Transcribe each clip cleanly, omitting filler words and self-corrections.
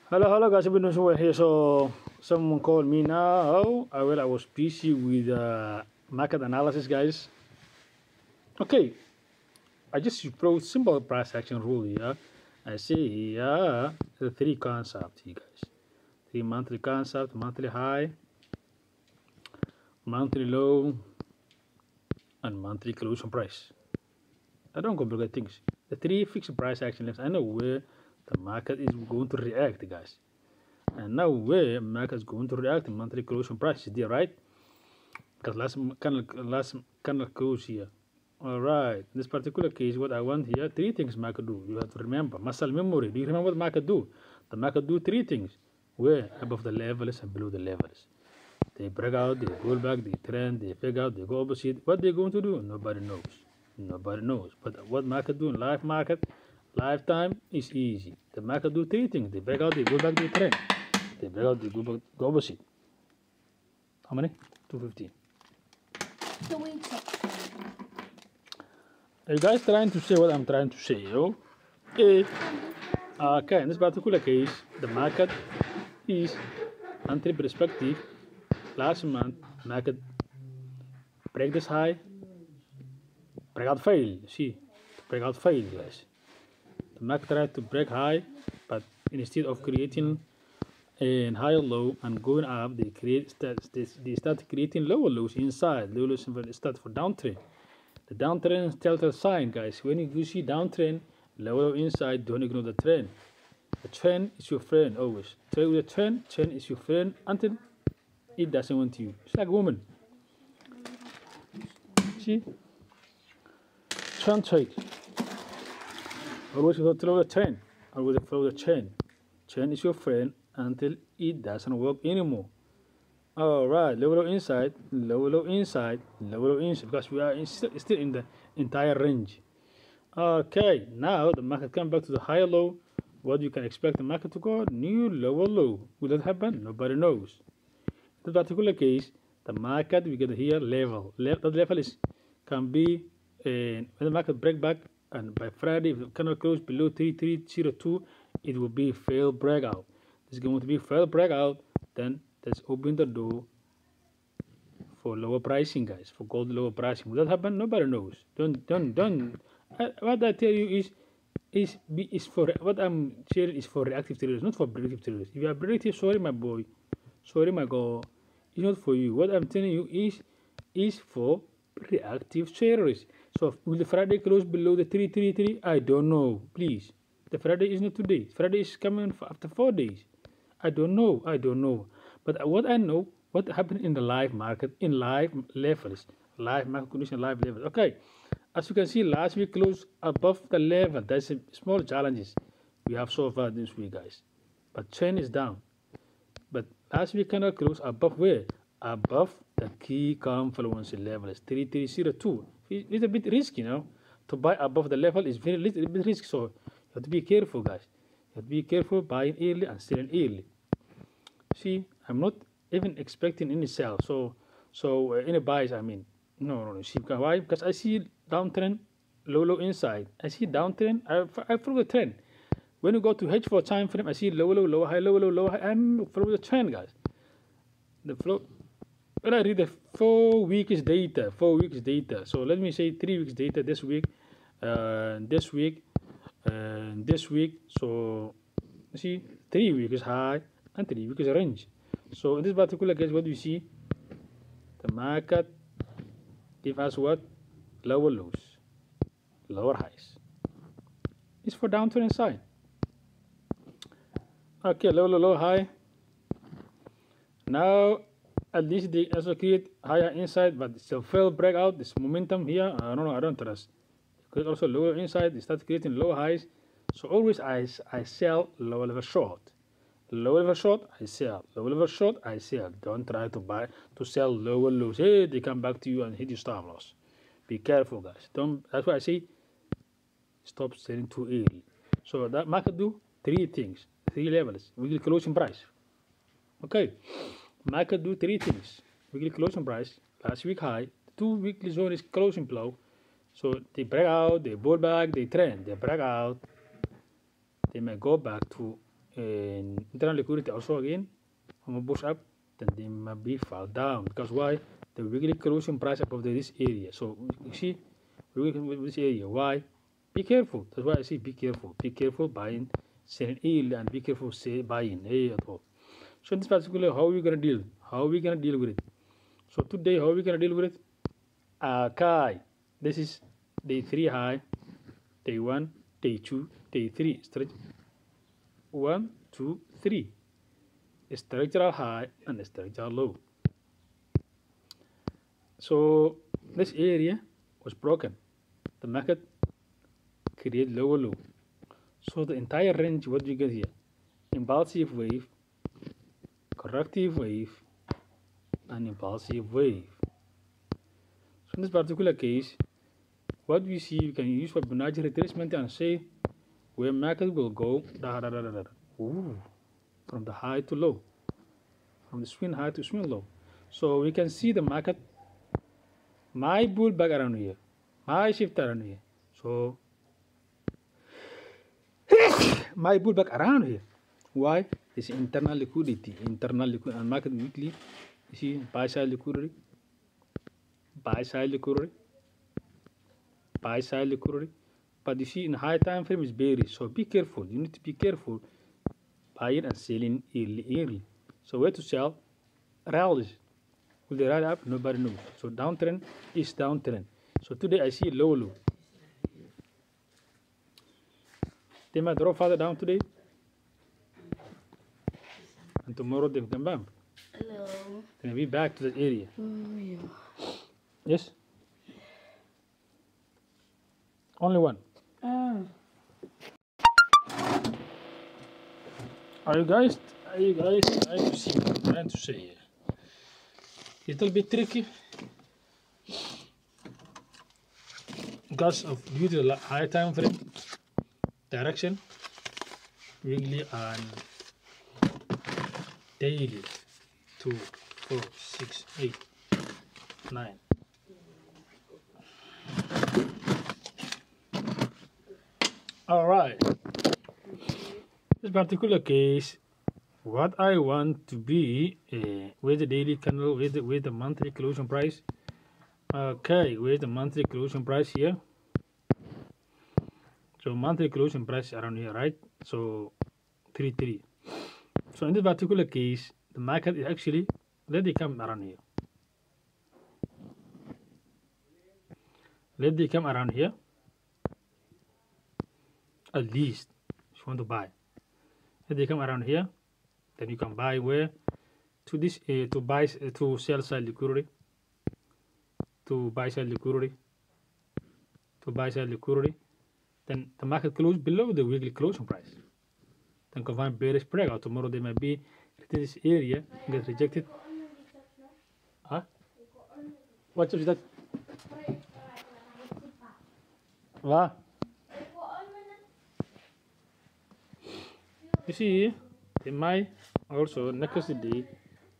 Hello guys, I've been doing here. So someone called me now. I was busy with market analysis, guys. Okay, I just wrote simple price action rule here. I see here the three concepts, you guys. Three monthly concept: monthly high, monthly low, and monthly closing price. I don't complicate things. The three fixed price action levels. I know where the market is going to react, guys. And now where market is going to react, the monthly closing price is there, right? Because last candle close here. All right. In this particular case, what I want here, three things market do. You have to remember muscle memory. Do you remember what market do? The market do three things. Where above the levels and below the levels. They break out, they roll back, they trend, they figure out, they go opposite. What they're going to do, nobody knows. Nobody knows. But what market do in live market, lifetime is easy. The market do three things. They break out, they go back, they trend. They break out, they go back, go opposite. How many? 215. Are you guys trying to say what I'm trying to say? Okay. Okay, in this particular case, the market is entry perspective. Last month, market break this high, breakout fail. See, breakout fail, guys. The market tried to break high, but instead of creating a higher low and going up, they start creating lower lows inside. Lower lows start for downtrend. The downtrend is telltale sign, guys. When you see downtrend, lower inside, don't ignore the trend. The trend is your friend always. Trade with the trend is your friend until it doesn't want you. It's like a woman. See? Trend trade. Always follow the trend. Always follow the trend. Trend is your friend until it doesn't work anymore. Alright, low inside, low inside, low inside, because we are still in the entire range. Okay, now the market comes back to the higher low. What you can expect the market to go? New lower low. Will that happen? Nobody knows. In this particular case, the market we get here level. That level is can be when the market break back, and by Friday if the candle close below 3302, it will be failed breakout. This is going to be failed breakout. Then let's open the door for lower pricing, guys. For gold lower pricing. Will that happen? Nobody knows. Don't. What I tell you is for what I'm sharing is for reactive traders, not for predictive traders. If you are predictive, sorry my boy, sorry my girl, it's not for you. What I'm telling you is for reactive traders. So will the Friday close below the 333? I don't know. Please, the Friday is not today. Friday is coming after 4 days. I don't know. But what I know, what happened in the live market, in live levels, live market condition, live levels. Okay, as you can see, last week closed above the level. There's a small challenges we have so far this week, guys. But trend is down. But last week cannot close above where? Above the key confluence levels, 3302. It's a bit risky, to buy above the level is very little bit risky. So you have to be careful, guys. You have to be careful buying early and selling early. See, I'm not even expecting any sell. So any buys, I mean, no. See, why? Because I see downtrend, low inside. I see downtrend. I follow the trend. When you go to H4 time frame, I see low high, low high. I'm follow the trend, guys. The flow. When I read the 4 weeks data, So let me say 3 weeks data this week, this week. So you see 3 weeks high and 3 weeks range. So in this particular case, what do you see? The market give us what? Lower lows, lower highs. It's for downtrend sign. Okay, low high. Now at least they also create higher inside, but still fail breakout. This momentum here, I don't know, I don't trust. Because also lower inside, they start creating low highs. So always I sell lower level short. Lower level short, I sell. Lower level short, I sell. Don't try to sell lower lows. Hey, they come back to you and hit your stop loss. Be careful, guys. That's why I say stop selling too early. So that market do three things, three levels. Weekly closing price. Okay. Market do three things. Weekly closing price, last week high, 2 weekly zone is closing low. So they break out, they pull back, they trend, they break out. They may go back to internal liquidity also again, push up, then they maybe fall down. Because why? The weekly closing price above this area. So you see, this area. Why? Be careful. That's why I say be careful. Be careful buying, selling early, and be careful buying at all. So in this particular, how are we gonna deal? How are we gonna deal with it? So today, how are we gonna deal with it? Okay, this is day 3 high, day 1, day 2, day 3. Stretch 1, 2, 3. Structural high and structural low. So this area was broken. The market created lower low. So the entire range, what you get here, impulsive wave, corrective wave, and impulsive wave. So in this particular case, what we see, you can use Fibonacci retracement and say where market will go from the high to low, from the swing high to swing low. So we can see the market, my pullback around here, my shift around here. So my pullback around here. Why? It's internal liquidity, and market weekly. You see buy side liquidity, buy side liquidity, buy side liquidity. But you see in high time frame is bearish. So be careful. You need to be careful buying and selling early. So where to sell? Rallies. Will they ride up? Nobody knows. So downtrend is downtrend. So today I see low low. They might drop further down today. And tomorrow they come back. Hello. Then we back to that area. Yeah. Yes? Only one. Are you guys trying to see what I'm trying to say here? Little bit tricky because of due to the high time frame, direction, weekly and daily. 2, 4, 6, 8, 9. All right. This particular case, what I want to be with the daily candle, with the monthly closing price. Okay, with the monthly closing price here. So monthly closing price around here, right? So 3.3. So in this particular case, the market is actually, let it come around here. Let it come around here. At least, if you want to buy. Let they come around here, then you can buy where to this to buy to sell side liquidity, to buy side liquidity, to buy side liquidity. Then the market close below the weekly closing price. Then confirm bearish breakout. Tomorrow they might be in this area get rejected. Huh? What is that? What? You see, they might also next day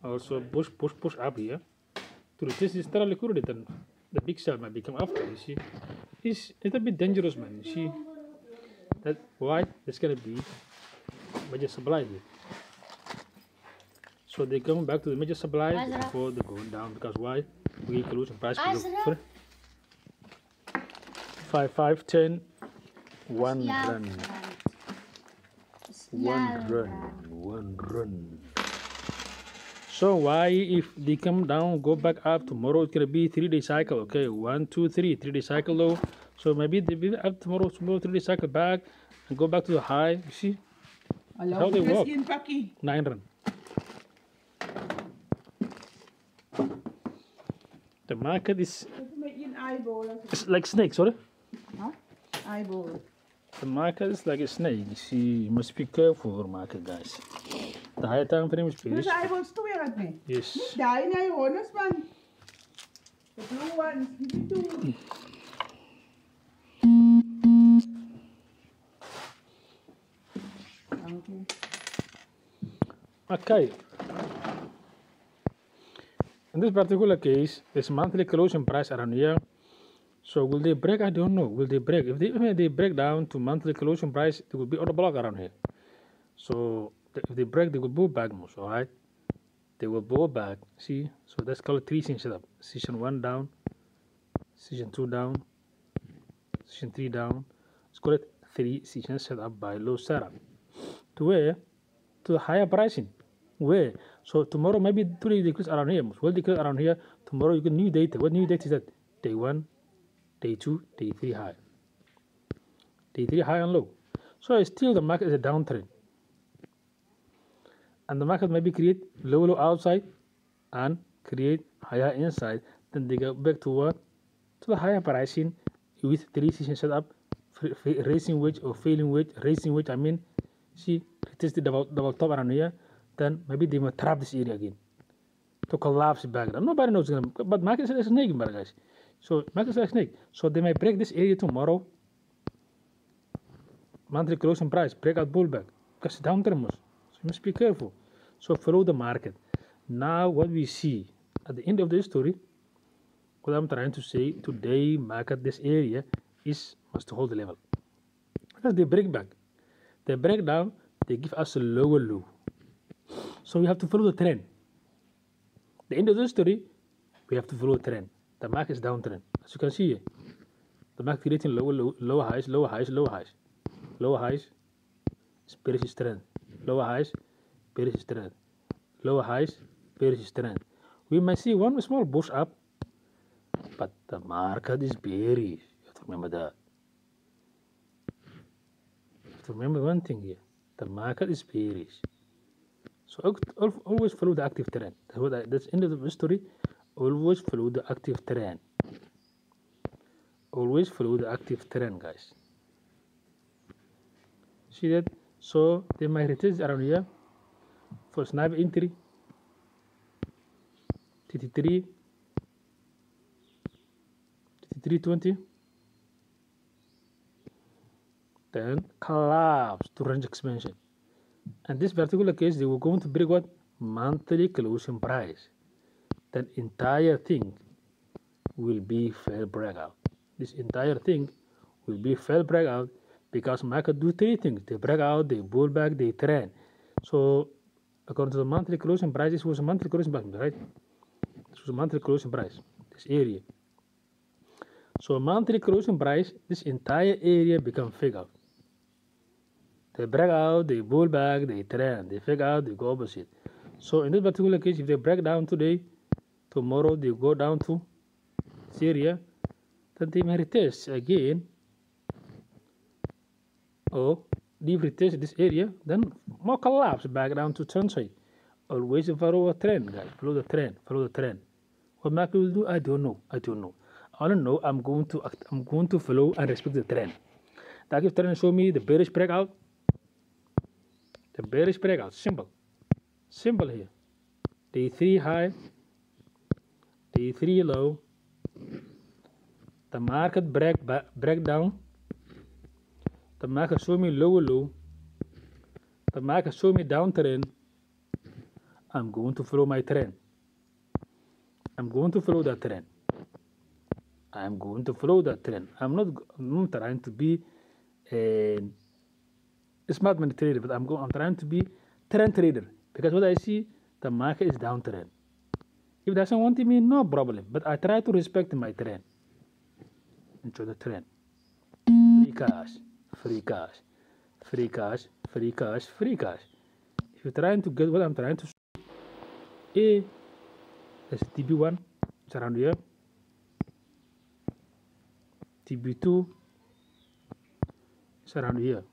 also push up here to retest this internal liquidity. Then the big sell might become after. You see, it's a bit dangerous, man. You see, that why there's gonna be major supply here. So they come back to the major supply before they going down because why? We closing price below. 5, 5, 10, 1 run. One run. So why if they come down, go back up tomorrow? It's gonna be 3-day cycle. Okay, 1, 2, 3, 3-day cycle low. So maybe they be up tomorrow 3-day cycle back and go back to the high. You see how they work. 9 run. The market is it's like snake. Sorry. Huh? Eyeball. The market is like a snake. You see, you must be careful for the market, guys. The higher time frame is bearish. Those eyeballs too, me. Yes. Die na honest man. The blue ones, you too. Okay. In this particular case, this monthly closing price around here. So will they break? I don't know. Will they break? If they break down to monthly closing price, it will be on the block around here. So if they break, they will pull back most, all right? They will pull back, see? So that's called 3 session setup. Session 1 down, session 2 down, session 3 down. Let's call it 3 session setup by low setup. To where? To the higher pricing. Where? So tomorrow maybe today decrease around here, will decrease around here. Tomorrow you get new data. What new data is that? Day 1, day 2, day 3 high. Day 3 high and low. So still the market is a downtrend. And the market maybe create low outside and create higher inside. Then they go back to what? To the higher pricing with 3 session setup, raising wedge or failing wedge, raising wedge. I mean, see, retest the double top around here. Then maybe they will trap this area again to collapse back down. Nobody knows, but market is a snake, guys. So market is a snake. So they might break this area tomorrow. Monthly closing price, breakout pullback, because downtrend. So you must be careful. So follow the market. Now what we see at the end of the story, what I'm trying to say today, market this area is must hold the level. Because they break back, they break down, they give us a lower low. So we have to follow the trend. The end of the story, we have to follow the trend. The market is downtrend. As you can see here, the market creating lower highs, lower highs, lower highs. Lower highs, bearish trend. Lower highs, bearish trend. Lower highs, bearish trend. We might see one small push up, but the market is bearish. You have to remember that. You have to remember one thing here. The market is bearish. So always follow the active trend. That's the end of the story. Always follow the active trend. Always follow the active trend, guys. See that? So they might retest around here for snap entry. 33.20. Then collapse to range expansion. And this particular case, they were going to break what? Monthly closing price. Then entire thing will be fair breakout. This entire thing will be fair breakout because market do 3 things. They break out, they pull back, they trend. So according to the monthly closing price, this was a monthly closing price, right? This was a monthly closing price, this area. So monthly closing price, this entire area become fake out. They break out, they pull back, they trend, they fake out, they go opposite. So in this particular case, if they break down today, tomorrow they go down to this area, then they may retest again, or deep retest this area, then more collapse back down to downside. Always follow a trend, guys. Follow the trend. Follow the trend. What market will do, I don't know. I don't know. I don't know. I'm going to follow and respect the trend. The active trend show me the bearish breakout. The bearish breakout. Simple. Simple here. Day 3 high. Day 3 low. The market break down. The market show me lower low. The market show me downtrend. I'm going to follow my trend. I'm going to follow that trend. I'm going to follow that trend. I'm not trying to be a smart money trader, but I'm trying to be trend trader because what I see, the market is downtrend. If it doesn't want me, no problem. But I try to respect my trend. Enjoy the trend. Free cash, free cash, free cash, free cash, free cash. If you're trying to get what I'm trying to A, that's TB1, it's around here. TB2, it's around here.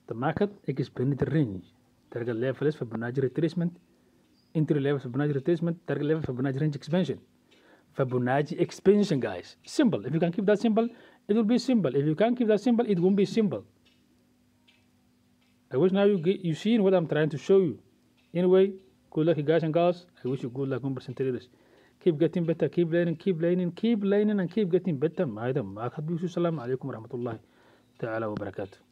The market expanded the range. Target level is Fibonacci retracement. Entry level Fibonacci retracement. Target level Fibonacci range expansion. Fibonacci expansion, guys. Simple. If you can keep that simple, it will be simple. If you can't keep that simple, it won't be simple. I wish now you see what I'm trying to show you. Anyway, good luck, guys and girls. I wish you good luck, 1% traders. Keep getting better, keep learning, keep learning, keep learning, and keep getting better. Assalamu alaikum warahmatullahi ta'ala wa barakatuh.